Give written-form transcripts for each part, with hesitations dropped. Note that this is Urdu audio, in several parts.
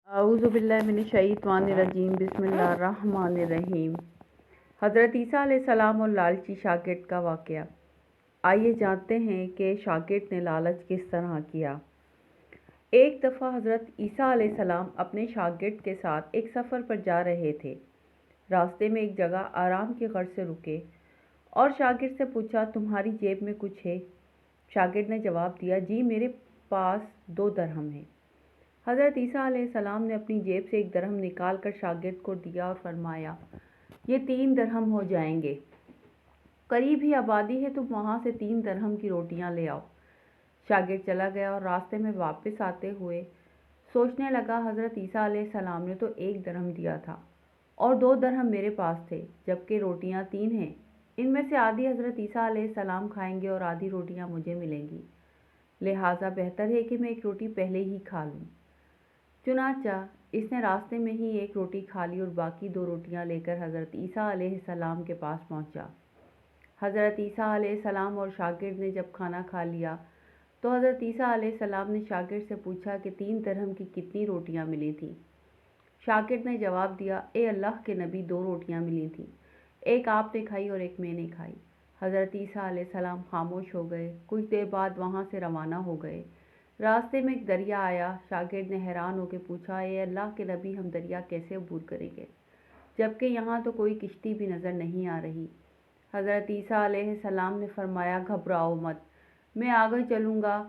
اعوذ باللہ من الشیطان الرجیم بسم اللہ الرحمن الرحیم۔ حضرت عیسیٰ علیہ السلام اور لالچی شاگرد کا واقعہ۔ آئیے جانتے ہیں کہ شاگرد نے لالچ کس طرح کیا۔ ایک دفعہ حضرت عیسیٰ علیہ السلام اپنے شاگرد کے ساتھ ایک سفر پر جا رہے تھے۔ راستے میں ایک جگہ آرام کی غرض سے رکے اور شاگرد سے پوچھا، تمہاری جیب میں کچھ ہے؟ شاگرد نے جواب دیا، جی میرے پاس 2 درہم ہیں۔ حضرت عیسیٰ علیہ السلام نے اپنی جیب سے 1 درہم نکال کر شاگرد کو دیا اور فرمایا، یہ 3 درہم ہو جائیں گے۔ قریب ہی آبادی ہے، تم وہاں سے 3 درہم کی روٹیاں لے آؤ۔ شاگرد چلا گیا اور راستے میں واپس آتے ہوئے سوچنے لگا، حضرت عیسیٰ علیہ السلام نے تو 1 درہم دیا تھا اور 2 درہم میرے پاس تھے، جبکہ روٹیاں 3 ہیں۔ ان میں سے آدھی حضرت عیسیٰ علیہ السلام کھائیں گے اور آدھی روٹیاں مجھے ملیں گی، لہٰذا بہتر ہے کہ میں 1 روٹی پہلے ہی کھا لوں۔ چنانچہ اس نے راستے میں ہی 1 روٹی کھا لی اور باقی 2 روٹیاں لے کر حضرت عیسیٰ علیہ السلام کے پاس پہنچا۔ حضرت عیسیٰ علیہ السلام اور شاگرد نے جب کھانا کھا لیا تو حضرت عیسیٰ علیہ السلام نے شاگرد سے پوچھا کہ 3 درہم کی کتنی روٹیاں ملی تھیں؟ شاگرد نے جواب دیا، اے اللہ کے نبی، 2 روٹیاں ملی تھیں، ایک آپ نے کھائی اور ایک میں نے کھائی۔ حضرت عیسیٰ علیہ السلام خاموش ہو گئے، کچھ دیر بعد وہاں سے روانہ ہو گئے۔ راستے میں ایک دریا آیا۔ شاگرد نے حیران ہو کے پوچھا، اے اللہ کے نبی، ہم دریا کیسے عبور کریں گے، جبکہ یہاں تو کوئی کشتی بھی نظر نہیں آ رہی؟ حضرت عیسیٰ علیہ السلام نے فرمایا، گھبراؤ مت، میں آگے چلوں گا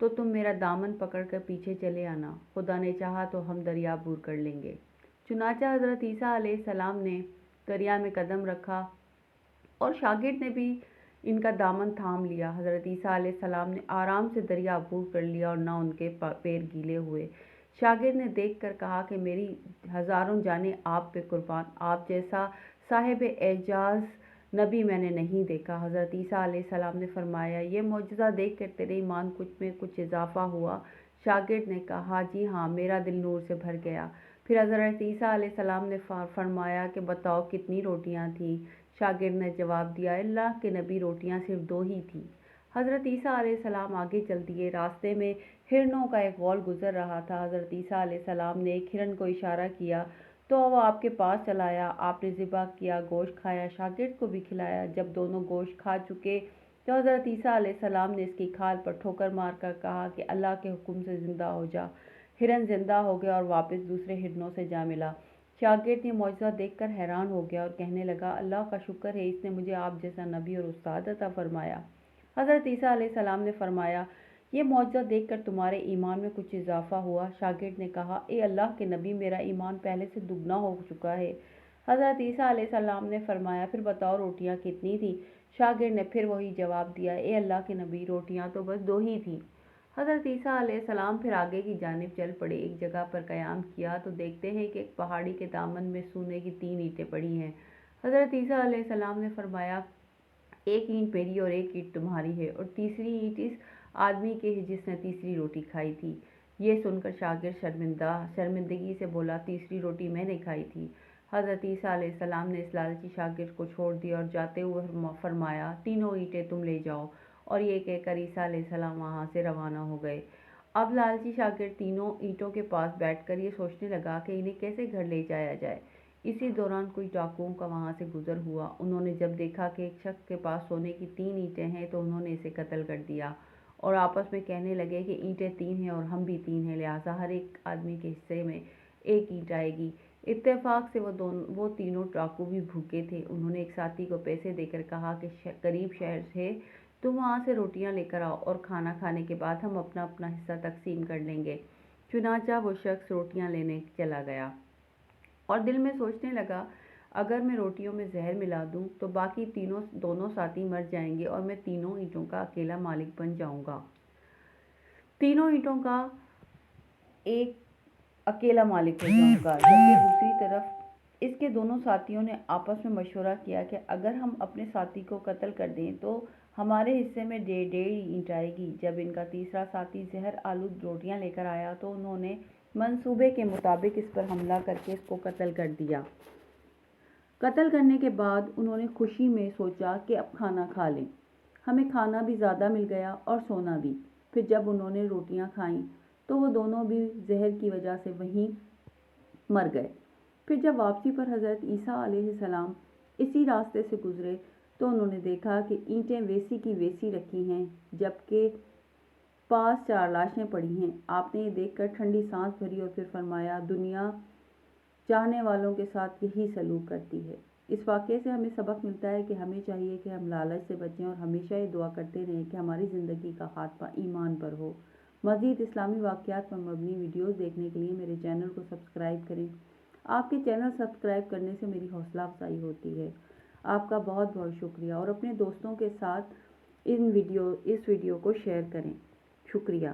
تو تم میرا دامن پکڑ کر پیچھے چلے آنا، خدا نے چاہا تو ہم دریا عبور کر لیں گے۔ چنانچہ حضرت عیسیٰ علیہ السلام نے دریا میں قدم رکھا اور شاگرد نے بھی ان کا دامن تھام لیا۔ حضرت عیسیٰ علیہ السلام نے آرام سے دریا عبور کر لیا اور نہ ان کے پیر گیلے ہوئے۔ شاگرد نے دیکھ کر کہا کہ میری ہزاروں جانیں آپ پہ قربان، آپ جیسا صاحب اعجاز نبی میں نے نہیں دیکھا۔ حضرت عیسیٰ علیہ السلام نے فرمایا، یہ معجزہ دیکھ کر تیرے ایمان میں کچھ اضافہ ہوا؟ شاگرد نے کہا، جی ہاں، میرا دل نور سے بھر گیا۔ پھر حضرت عیسیٰ علیہ السلام نے فرمایا کہ بتاؤ کتنی روٹیاں تھیں؟ شاگرد نے جواب دیا، اللہ کے نبی، روٹیاں صرف 2 ہی تھیں۔ حضرت عیسیٰ علیہ السلام آگے چل دیے۔ راستے میں ہرنوں کا ایک غول گزر رہا تھا۔ حضرت عیسیٰ علیہ السلام نے ایک ہرن کو اشارہ کیا تو وہ آپ کے پاس چلا آیا۔ آپ نے ذبح کیا، گوشت کھایا، شاگرد کو بھی کھلایا۔ جب دونوں گوشت کھا چکے تو حضرت عیسیٰ علیہ السلام نے اس کی کھال پر ٹھوکر مار کر کہا کہ اللہ کے حکم سے زندہ ہو جا۔ ہرن زندہ ہو گیا اور واپس دوسرے ہرنوں سے جا ملا۔ شاگرد یہ معجزہ دیکھ کر حیران ہو گیا اور کہنے لگا، اللہ کا شکر ہے، اس نے مجھے آپ جیسا نبی اور استاد عطا فرمایا۔ حضرت عیسیٰ علیہ السلام نے فرمایا، یہ معجزہ دیکھ کر تمہارے ایمان میں کچھ اضافہ ہوا؟ شاگرد نے کہا، اے اللہ کے نبی، میرا ایمان پہلے سے دگنا ہو چکا ہے۔ حضرت عیسیٰ علیہ السلام نے فرمایا، پھر بتاؤ روٹیاں کتنی تھیں؟ شاگرد نے پھر وہی جواب دیا، اے اللہ کے نبی، روٹیاں تو بس 2 ہی تھیں۔ حضرت عیسیٰ علیہ السلام پھر آگے کی جانب چل پڑے۔ ایک جگہ پر قیام کیا تو دیکھتے ہیں کہ ایک پہاڑی کے دامن میں سونے کی 3 اینٹیں پڑی ہیں۔ حضرت عیسیٰ علیہ السلام نے فرمایا، 1 اینٹ میری اور 1 اینٹ تمہاری ہے، اور تیسری اینٹ اس آدمی کی ہے جس نے تیسری روٹی کھائی تھی۔ یہ سن کر شاگرد شرمندگی سے بولا، تیسری روٹی میں نے کھائی تھی۔ حضرت عیسیٰ علیہ السلام نے اس لالچی شاگرد کو چھوڑ دیا اور جاتے ہوئے فرمایا، 3 اینٹیں تم لے جاؤ، اور یہ کہہ کر عیسیٰ علیہ السلام وہاں سے روانہ ہو گئے۔ اب لالچی شاگرد 3 اینٹوں کے پاس بیٹھ کر یہ سوچنے لگا کہ انہیں کیسے گھر لے جایا جائے۔ اسی دوران کچھ ڈاکوؤں کا وہاں سے گزر ہوا۔ انہوں نے جب دیکھا کہ ایک شخص کے پاس سونے کی 3 اینٹیں ہیں تو انہوں نے اسے قتل کر دیا اور آپس میں کہنے لگے کہ اینٹیں 3 ہیں اور ہم بھی 3 ہیں، لہٰذا ہر ایک آدمی کے حصے میں 1 اینٹ آئے گی۔ اتفاق سے وہ تینوں ڈاکو بھی بھوکے تھے۔ انہوں نے ایک ساتھی کو پیسے دے کر کہا کہ قریب شہر ہے، تم وہاں سے روٹیاں لے کر آؤ اور کھانا کھانے کے بعد ہم اپنا اپنا حصہ تقسیم کر لیں گے۔ چنانچہ وہ شخص روٹیاں لینے چلا گیا اور دل میں سوچنے لگا، اگر میں روٹیوں میں زہر ملا دوں تو باقی دونوں ساتھی مر جائیں گے اور میں 3 اینٹوں کا اکیلا مالک بن جاؤں گا۔ 3 اینٹوں کا ایک اکیلا مالک ہو جاؤں گا، جبکہ دوسری طرف اس کے دونوں ساتھیوں نے آپس میں مشورہ کیا کہ اگر ہم اپنے ساتھی کو قتل کر دیں تو ہمارے حصے میں 1.5 اینٹ آئے گی۔ جب ان کا تیسرا ساتھی زہر آلود روٹیاں لے کر آیا تو انہوں نے منصوبے کے مطابق اس پر حملہ کر کے اس کو قتل کر دیا۔ قتل کرنے کے بعد انہوں نے خوشی میں سوچا کہ اب کھانا کھا لیں، ہمیں کھانا بھی زیادہ مل گیا اور سونا بھی۔ پھر جب انہوں نے روٹیاں کھائیں تو وہ دونوں بھی زہر کی وجہ سے وہیں مر گئے۔ پھر جب واپسی پر حضرت عیسیٰ علیہ السلام اسی راستے سے گزرے تو انہوں نے دیکھا کہ اینٹیں ویسی کی ویسی رکھی ہیں جبکہ پاس 4 لاشیں پڑی ہیں۔ آپ نے یہ دیکھ کر ٹھنڈی سانس بھری اور پھر فرمایا، دنیا چاہنے والوں کے ساتھ یہی سلوک کرتی ہے۔ اس واقعے سے ہمیں سبق ملتا ہے کہ ہمیں چاہیے کہ ہم لالچ سے بچیں اور ہمیشہ یہ دعا کرتے رہیں کہ ہماری زندگی کا خاتمہ ایمان پر ہو۔ مزید اسلامی واقعات پر مبنی ویڈیوز دیکھنے کے لیے میرے چینل کو سبسکرائب کریں۔ آپ کے چینل سبسکرائب کرنے سے میری حوصلہ افزائی ہوتی ہے۔ آپ کا بہت بہت شکریہ، اور اپنے دوستوں کے ساتھ اس ویڈیو کو شیئر کریں۔ شکریہ۔